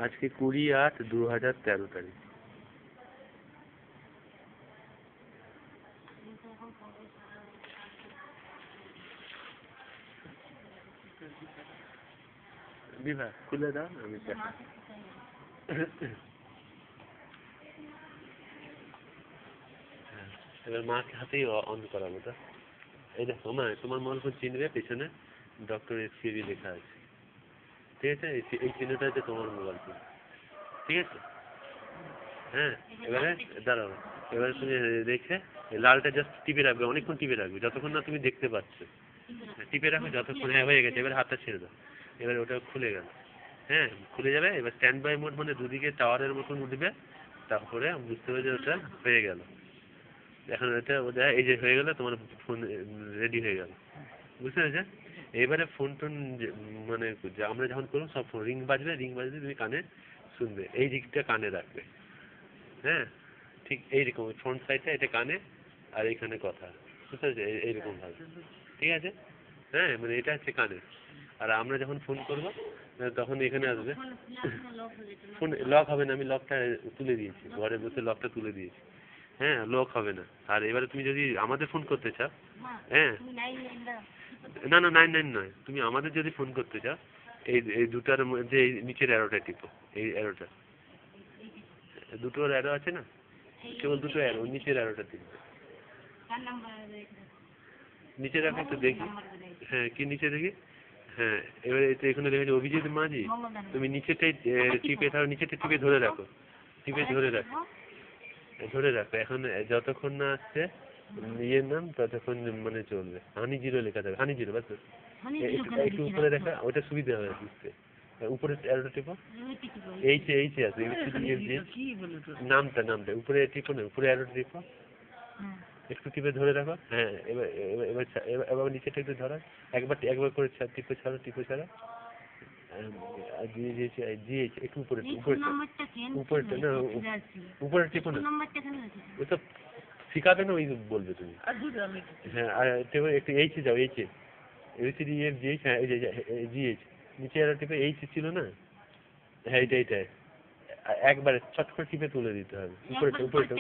আজকে 20/8/2013 তারিখ। বিভা খুলে দাও, আমি এবার মাকে হাতেই অন করাবো। তো এই দেখো মা, তোমার মোবাইল ফোন চিনবে, পেছনে ডক্টর এসকেবি লেখা আছে, ঠিক আছে? এই চিহ্নটা হচ্ছে তোমার মোবাইল ফোন, ঠিক আছে? হ্যাঁ, এবারে দাঁড়াও, এবারে তুমি দেখে লালটা জাস্ট টিপে রাখবে, অনেকক্ষণ টিপে রাখবে, যতক্ষণ না তুমি দেখতে পাচ্ছ। টিপে রাখো যতক্ষণ, হ্যাঁ হয়ে গেছে, এবার হাতটা ছেড়ে দাও। এবার ওটা খুলে গেল, হ্যাঁ খুলে যাবে। এবার স্ট্যান্ড বাই মোড মানে দুদিকে টাওয়ারের মতন উঠবে, তারপরে বুঝতে হবে যে ওটা হয়ে গেল। এখন এটা ওটা এই যে হয়ে গেল, তোমার ফোন রেডি হয়ে গেল, বুঝতে পেরেছে? এবারে ফোন টোন মানে আমরা যখন করবো সব ফোন রিং বাজবে তুমি কানে শুনবে, এই দিকটা কানে রাখবে, হ্যাঁ ঠিক এইরকম ফ্রন্ট সাইডটা এটা কানে, আর এইখানে কথা, বুঝতে পেরেছে? এইরকম ভাবে, ঠিক আছে? হ্যাঁ মানে এটা হচ্ছে কানে। আর আমরা যখন ফোন করবো তখন এখানে আসবে, ফোন লক হবে না, আমি লকটা তুলে দিয়েছি, ঘরে বসে লকটা তুলে দিয়েছি, হ্যাঁ লক হবে না। আর এবারে তুমি যদি আমাদের ফোন করতে চাও, হ্যাঁ না 99 নয়, তুমি আমাদের যদি ফোন করতে চাও, এই দুটার মধ্যে এই নিচের অ্যারোটা টিপো, এই অ্যারোটা, দুটো অ্যারো আছে না, কেবল দুটো অ্যারো, নিচের অ্যারোটা টিপবে। নিচে রাখো তো দেখি, হ্যাঁ কি নিচে দেখি, হ্যাঁ এবারে এখানে দেখেছো অভিজিৎ মাঝি, তুমি নিচেটাই টিপে থাকো, নিচেটা টিপে ধরে রাখো, টিপে ধরে রাখো, এখন যতক্ষণ না আসছে ইয়ের নাম ততক্ষণ মানে চলবে। হানি জিরো লেখা থাকবে, হানি জিরো, বাস একটু উপরে দেখা, ওটা সুবিধা হবে বুঝতে। উপরে অ্যারোটা টিপো, এইচে আছে নামটা উপরে টিপো না, উপরে অ্যারোটা টিপো, একটু টিপে ধরে রাখো, হ্যাঁ এবার নিচেটা একটু ধরো, একবার করে টিপে ছাড়ো, একটু উপরেটা না, উপরে টিপো না, ওটা শিখাবে না, ওই বলবে তুমি। হ্যাঁ আর একটু এইচে যাও, এইচে জিএইচ, হ্যাঁ জিএইচ নিচে আর টিপে এইচ ছিল না, হ্যাঁ এইটা একবারে ছট করে টিপে তুলে দিতে হবে, উপরেটা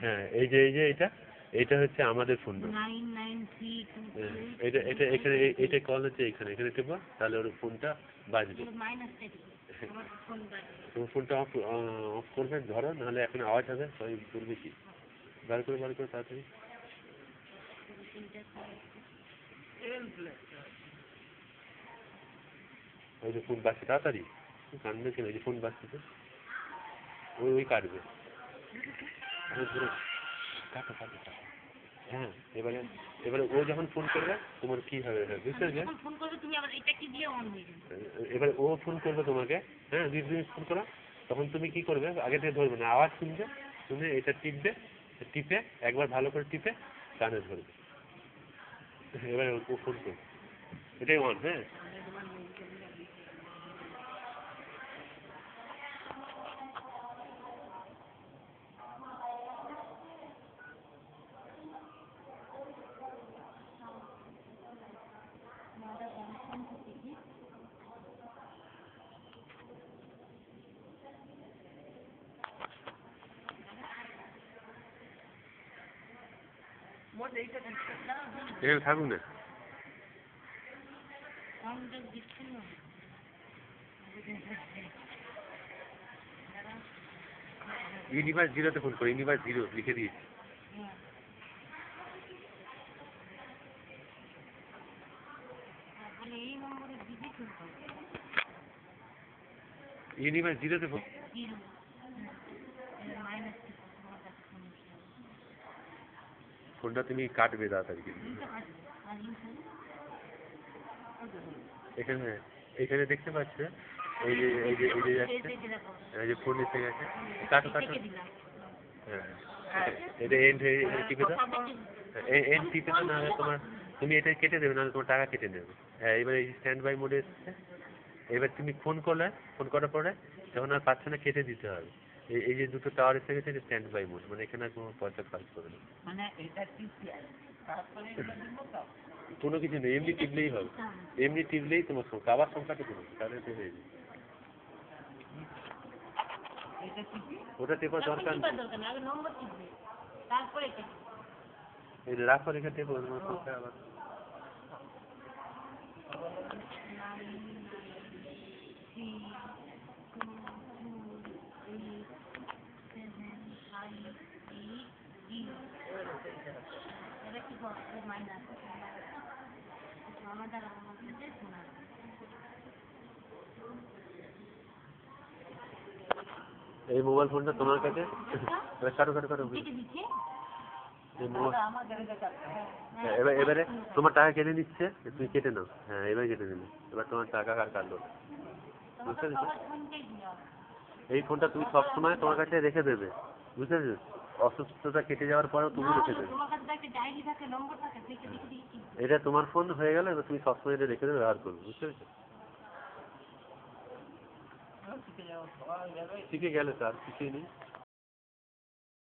হ্যাঁ এই যে এটা হচ্ছে আমাদের ফোন নাম্বার, এটা কল হচ্ছে এখানে টিপো, তাহলে ওর ফোনটা বাজবে। তোমার ফোনটা অফ করবে, ধরো, নাহলে এখন আওয়াজ হবে, সবাই বলবে কি, বার করে তাড়াতাড়ি। ওই যে ফোন বাজছে, তাড়াতাড়ি কানবে কেন, ওই যে ফোন বাজছে, ওই কাটবে, হ্যাঁ এবারে ও যখন ফোন করবে তোমার কি হবে বুঝতে পেরেছো? এবারে ও ফোন করবে তোমাকে, হ্যাঁ তুমি ফোন করো, তখন তুমি কি করবে, আগে থেকে ধরবে না, আওয়াজ শুনবে, শুনে এটা টিপে একবার ভালো করে টিপে কানে ধরবে, এবারে ও ফোন করবে, এটাই অন। হ্যাঁ এখানে থাকুক না, ইউনিভার্স জিরোতে ফোন করো, ইউনিভার্স জিরো লিখে দিয়েছি। ইউনিভার্স জিরোতে ফোন, ফোনটা তুমি কাটবে তাড়াতাড়ি, এখানে দেখতে পাচ্ছ, এই যে যাচ্ছে, এই যে ফোন এসে গেছে, কাটো, হ্যাঁ এটা এন্ড টিপে দাও, এন্ড টিপে দাও, নাহলে তুমি এটা কেটে দেবে, নাহলে তোমার টাকা কেটে নেবে। হ্যাঁ এবার এই স্ট্যান্ড বাই মোডে এসছে, এবার তুমি ফোন করার পরে যখন আর পাচ্ছে না কেটে দিতে হবে, এই যে দুটো টাওয়ার এসে গেছে স্ট্যান্ড বাই মোড, মানে এখানে আর কোনো পয়সা খরচ করে না। মানে এটা কি তারপরে এটা দিব তো? কোনো কিছু নেই, এমনি টিপলেই হবে, এমনি টিপলেই তোমার সংখ্যা আবার সংখ্যাটা দেবে, তাহলে তো হয়ে যাবে। এটা টিপি ওটা টেপার দরকার নেই, দরকার না, আগে নম্বর টিপবে তারপরে এটা এই রাখো রেখে টেপো তোমার সংখ্যা আবার। এই মোবাইল ফোনটা তোমার কাছে, কাটো কাটো কাটো, এই মোবাইল, হ্যাঁ, এবারে তোমার টাকা কেটে নিচ্ছে, তুমি কেটে নাও, হ্যাঁ এবার কেটে নিলে, এবার তোমার টাকা কার কাটলো, বুঝতে পেরেছো? এই ফোনটা তুমি সবসময় তোমার কাছে রেখে দেবে, বুঝতে পেরেছো? অসুস্থতা কেটে যাওয়ার পরেও তুমি রেখে দেবে। এটা তোমার ফোন হয়ে গেলে এবার তুমি সবসময় এটা রেখে দেবে, ব্যবহার করবে, বুঝতে পেরেছো? শিখে গেলে তো আর কিছুই নেই।